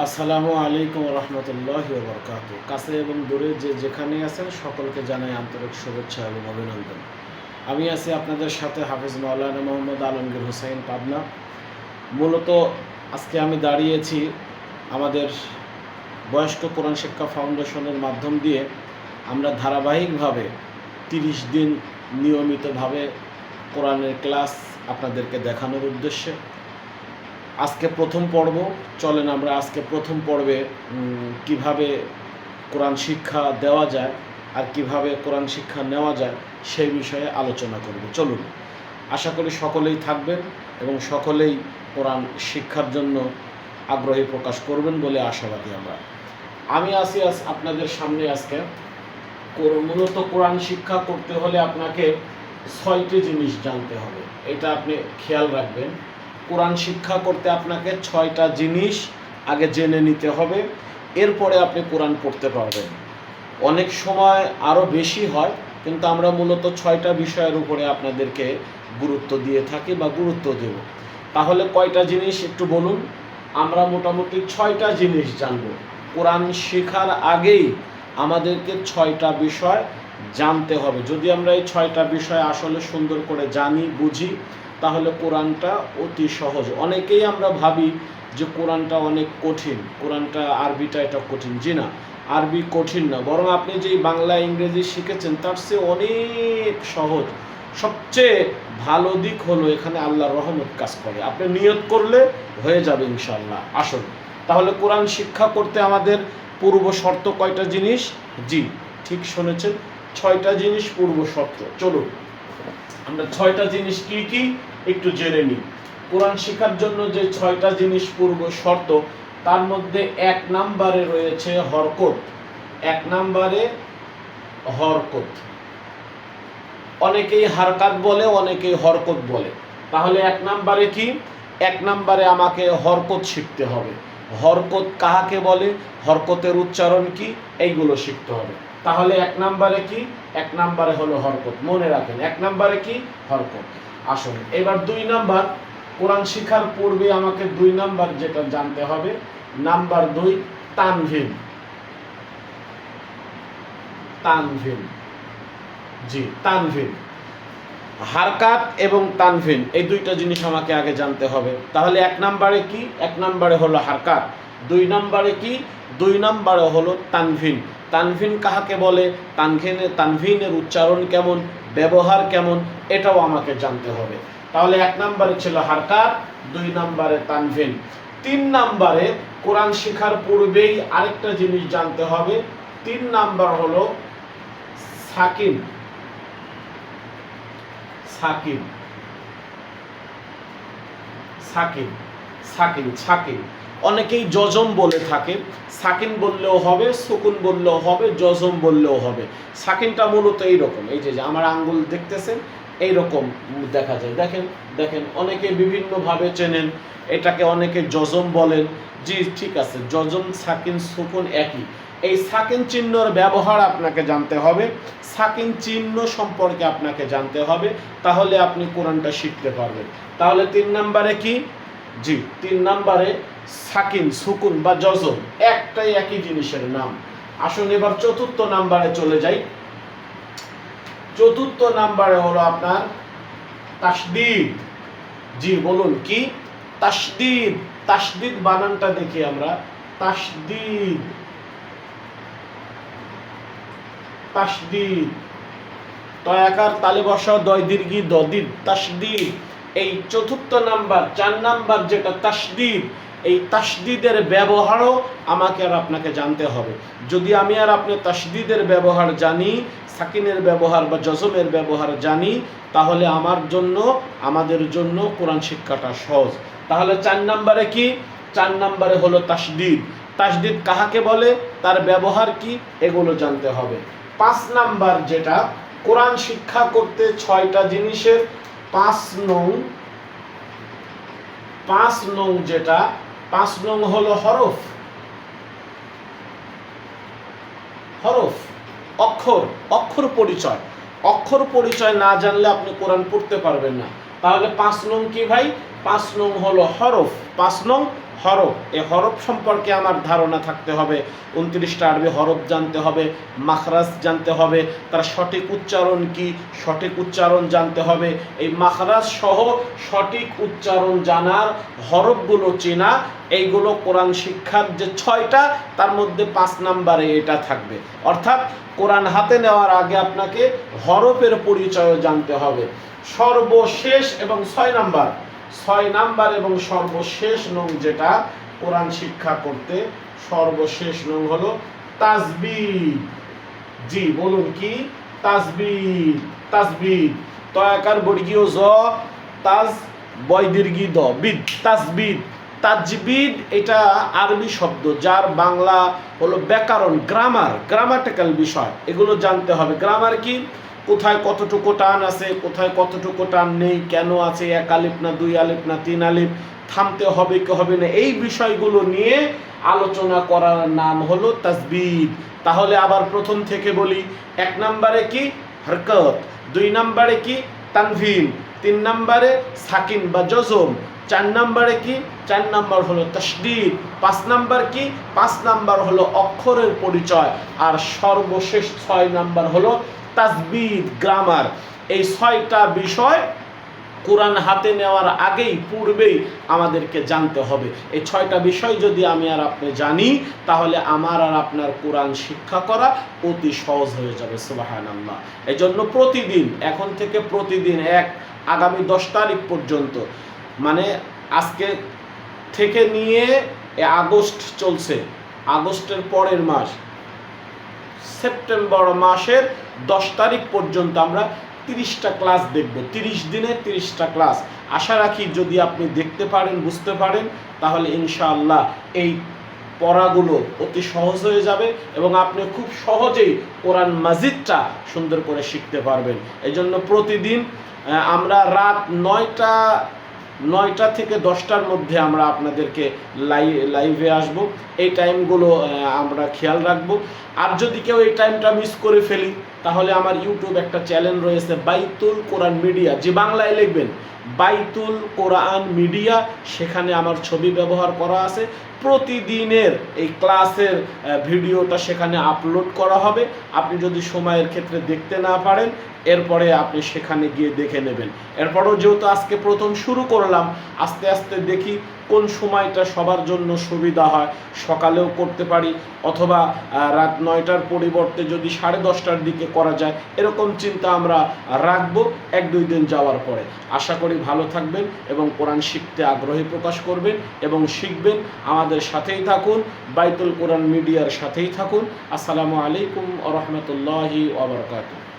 আসসালামু আলাইকুম রহমতুল্লাহি ওয়া বারাকাতুহু। কাছে এবং দূরে যে যেখানে আছেন সকলকে জানাই আন্তরিক শুভেচ্ছা এবং অভিনন্দন। আমি আছি আপনাদের সাথে হাফেজ মাওলানা মোহাম্মদ আলমগীর হোসেন পাবনা। মূলত আজকে আমি দাঁড়িয়েছি আমাদের বয়স্ক কোরআন শিক্ষা ফাউন্ডেশনের মাধ্যম দিয়ে আমরা ধারাবাহিকভাবে 30 দিন নিয়মিতভাবে কোরআনের ক্লাস আপনাদেরকে দেখানোর উদ্দেশ্যে আজকে প্রথম পর্ব। চলেন আমরা আজকে প্রথম পর্বে কিভাবে কোরআন শিক্ষা দেওয়া যায় আর কিভাবে কোরআন শিক্ষা নেওয়া যায় সেই বিষয়ে আলোচনা করব। চলুন, আশা করি সকলেই থাকবেন এবং সকলেই কোরআন শিক্ষার জন্য আগ্রহী প্রকাশ করবেন বলে আশাবাদী আমি আছি আপনাদের সামনে আজকে। মূলত কোরআন শিক্ষা করতে হলে আপনাকে 6টি জিনিস জানতে হবে, এটা আপনি খেয়াল রাখবেন। কোরআন শিক্ষা করতে আপনাকে 6টা জিনিস আগে জেনে নিতে হবে, এরপরে আপনি কোরআন পড়তে পারবেন। অনেক সময় আরও বেশি হয়, কিন্তু আমরা মূলত 6টা বিষয়ের উপরে আপনাদেরকে গুরুত্ব দিয়ে থাকি বা গুরুত্ব দেব। তাহলে কয়টা জিনিস একটু বলুন? আমরা মোটামুটি 6টা জিনিস জানব। কোরআন শেখার আগেই আমাদেরকে 6টা বিষয় জানতে হবে। যদি আমরা এই 6টা বিষয় আসলে সুন্দর করে জানি, বুঝি, তাহলে কোরআনটা অতি সহজ। অনেকেই আমরা ভাবি যে কোরআনটা অনেক কঠিন, কোরআনটা আরবিটা এটা কঠিন। জি না, আরবি কঠিন না, বরং আপনি যেই বাংলা ইংরেজি শিখেছেন তার চেয়ে অনেক সহজ। সবচেয়ে ভালো দিক হলো এখানে আল্লাহর রহমত কাজ করে। আপনি নিয়ত করলে হয়ে যাবে ইনশাআল্লাহ। আসুন তাহলে কোরআন শিক্ষা করতে আমাদের পূর্ব শর্ত কয়টা জিনিস? জি, ঠিক শুনেছেন, 6টা জিনিস পূর্ব শর্ত। চলুন আমরা 6টা জিনিস কি কি একটু জেনে নিই। কোরআন শেখার জন্য যে 6টা জিনিস পূর্ব শর্ত, তার মধ্যে 1 নম্বরে রয়েছে হরকত। 1 নম্বরে হরকত, অনেকেই হারকাত বলে, অনেকেই হরকত বলে। তাহলে 1 নম্বরে কি? 1 নম্বরে আমাকে হরকত শিখতে হবে। হরকত কাহাকে বলে, হরকতের উচ্চারণ কি, এইগুলো শিখতে হবে। তাহলে 1 নম্বরে কি? 1 নম্বরে হলো হরকত, মনে রাখেন। 1 নম্বরে কি? হরকত। আসুন এবার 2 নাম্বার। কোরআন শিখার পূর্বে আমাকে 2 নাম্বার যেটা জানতে হবে, নাম্বার 2 তানভিন। তানভিন, জি তানভিন, হারকাত এবং তানভিন, এই 2টা জিনিস আমাকে আগে জানতে হবে। তাহলে 1 নম্বরে কি? 1 নম্বরে হলো হারকাত। 2 নম্বরে কি? 2 নম্বরে হলো তানভিন। তানভিন কাহাকে বলে, তানভিনের উচ্চারণ কেমন, ব্যবহার কেমন, এটাও আমাকে জানতে হবে। তাহলে 1 নম্বরে ছিল হারকাত, 2 নম্বরে তানভিন। 3 নম্বরে কোরআন শেখার পূর্বেই আরেকটা জিনিস জানতে হবে। 3 নাম্বার হলো সাকিন। সাকিন, সাকিন, সাকিন, সাকিন, অনেকেই জজম বলে থাকে। সাকিন বললেও হবে, সুকুন বললেও হবে, জজম বললেও হবে। সাকিনটা মূলত এইরকম, এই যে আমার আঙ্গুল দেখতেছেন এইরকম দেখা যায়, দেখেন দেখেন, অনেকে বিভিন্নভাবে চেনেন এটাকে, অনেকে জজম বলেন। জি ঠিক আছে, জজম সাকিন সুকুন একই। এই সাকিন চিহ্নর ব্যবহার আপনাকে জানতে হবে, সাকিন চিহ্ন সম্পর্কে আপনাকে জানতে হবে, তাহলে আপনি কোরআনটা শিখতে পারবেন। তাহলে 3 নম্বরে কি? জি 3 নম্বরে সাকিন, সুকুন বা জজম, একটাই একই জিনিসের নাম। আসুন এবার 4র্থ নাম্বারে চলে যাই। 4র্থ নাম্বারে হলো আপনার তাসদীদ। জি বলুন কি? তাসদীদ। তাসদীদ বানানটা দেখি আমরা। তাসদীদ, তাসদীদ, তয়াকার তালে বসাও, দয় দীর্ঘি দদিদ, তাসদীদ। এই 4র্থ নাম্বার, 4 নাম্বার যেটা তাসদীদ, এই তাসদীদের ব্যবহারও আমাকে আর আপনাকে জানতে হবে। যদি আমি আর আপনি তাসদীদের ব্যবহার জানি, সাকিনের ব্যবহার বা জজমের ব্যবহার জানি, তাহলে আমাদের জন্য কোরআন শিক্ষাটা সহজ। তাহলে 4 নাম্বারে কি? 4 নাম্বারে হলো তাসদীদ। তাসদীদ কাহাকে বলে, তার ব্যবহার কি, এগুলো জানতে হবে। 5 নাম্বার যেটা, কোরআন শিক্ষা করতে 6টা জিনিসের 5 নং যেটা, 5 নং হলো হরফ। হরফ, অক্ষর, অক্ষর পরিচয়। অক্ষর পরিচয় না জানলে আপনি কোরআন পড়তে পারবেন না। তাহলে 5 নং কি ভাই? 5 নং হলো হরফ। 5 নং হরফ, এই হরফ সম্পর্কে আমার ধারণা থাকতে হবে। 29টা আরবি হরফ জানতে হবে, মাখরাজ জানতে হবে, তার সঠিক উচ্চারণ কি, সঠিক উচ্চারণ জানতে হবে। এই মাখরাজ সহ সঠিক উচ্চারণ জানার, হরফগুলো চেনা, এইগুলো কোরআন শিক্ষার যে 6টা, তার মধ্যে 5 নম্বরে এটা থাকবে। অর্থাৎ কোরআন হাতে নেওয়ার আগে আপনাকে হরফের পরিচয় জানতে হবে। সর্বশেষ এবং 6 নাম্বার এবং সর্বশেষ নং যেটা কোরআন শিক্ষা করতে, সর্বশেষ নং হলো তাসবিহ। জি বলুন কি? তাসবিহ। তাসবিহ, তয়াকার বর্গীয় জ, তাজ বয় দীর্ঘী দ, বিদ, তাসবিহ। তাজবিদ এটা আরবি শব্দ, যার বাংলা হলো ব্যাকরণ, গ্রামাটিক্যাল বিষয়, এগুলো জানতে হবে। গ্রামার কি? কোথায় কতটুকু টান আছে, কোথায় কতটুকু টান নেই, কেন আছে, 1 আলিফ না 2 আলিফ না 3 আলিফ, থামতে হবে কি হবে না, এই বিষয়গুলো নিয়ে আলোচনা করার নাম হলো তাসবিদ। তাহলে আবার প্রথম থেকে বলি। 1 নম্বরে কি? হরকত। 2 নম্বরে কি? তানভিন। 3 নম্বরে সাকিন বা জজম। 4 নম্বরে কি? 4 নম্বর হলো তাশদীদ। 5 নম্বর কি? 5 নম্বর হলো অক্ষরের পরিচয়। আর সর্বশেষ 6 নম্বর হলো তাসবিদ, গ্রামার। এই 6টা বিষয় কোরআন হাতে নেওয়ার আগেই, পূর্বেই আমাদেরকে জানতে হবে। এই 6টা বিষয় যদি আমি আর আপনি জানি, তাহলে আমার আর আপনার কোরআন শিক্ষা করা অতি সহজ হয়ে যাবে। সুবহানাল্লাহ। এই জন্য প্রতিদিন, এখন থেকে প্রতিদিন আগামী 10 তারিখ পর্যন্ত, মানে আজকে থেকে নিয়ে আগস্ট চলছে, আগস্টের পরের মাস সেপ্টেম্বর মাসের 10 তারিখ পর্যন্ত আমরা 30টা ক্লাস দেখব। 30 দিনে 30টা ক্লাস। আশা রাখি যদি আপনি দেখতে পারেন, বুঝতে পারেন, তাহলে ইনশাআল্লাহ এই পড়াগুলো অতি সহজ হয়ে যাবে এবং আপনি খুব সহজেই কোরআন মাজিদটা সুন্দর করে শিখতে পারবেন। এই জন্য প্রতিদিন আমরা রাত 9টা থেকে 10টার মধ্যে আমরা আপনাদেরকে লাইভে আসব। এই টাইমগুলো আমরা খেয়াল রাখব। আর যদি কেউ এই টাইমটা মিস করে ফেলি, তাহলে আমার ইউটিউব একটা চ্যানেল রয়েছে, বাইতুল কোরআন মিডিয়া। যে বাংলায় লিখবেন বাইতুল কোরআন মিডিয়া, সেখানে আমার ছবি ব্যবহার করা আছে। প্রতিদিনের এই ক্লাসের ভিডিওটা সেখানে আপলোড করা হবে। আপনি যদি সময়ের ক্ষেত্রে দেখতে না পারেন, এরপরে আপনি সেখানে গিয়ে দেখে নেবেন। এরপরেও যেহেতু আজকে প্রথম শুরু করলাম, আস্তে আস্তে দেখি কোন সময়টা সবার জন্য সুবিধা হয়। সকালেও করতে পারি, অথবা রাত 9টার পরিবর্তে যদি 10:30টার দিকে করা যায়, এরকম চিন্তা আমরা রাখবো 1-2 দিন যাওয়ার পরে। আশা করি ভালো থাকবেন এবং কোরআন শিখতে আগ্রহী প্রকাশ করবেন এবং শিখবেন। আমাদের সাথেই থাকুন, বাইতুল কোরআন মিডিয়ার সাথেই থাকুন। আসসালামু আলাইকুম ওয়া রাহমাতুল্লাহি ওয়া বারাকাতুহু।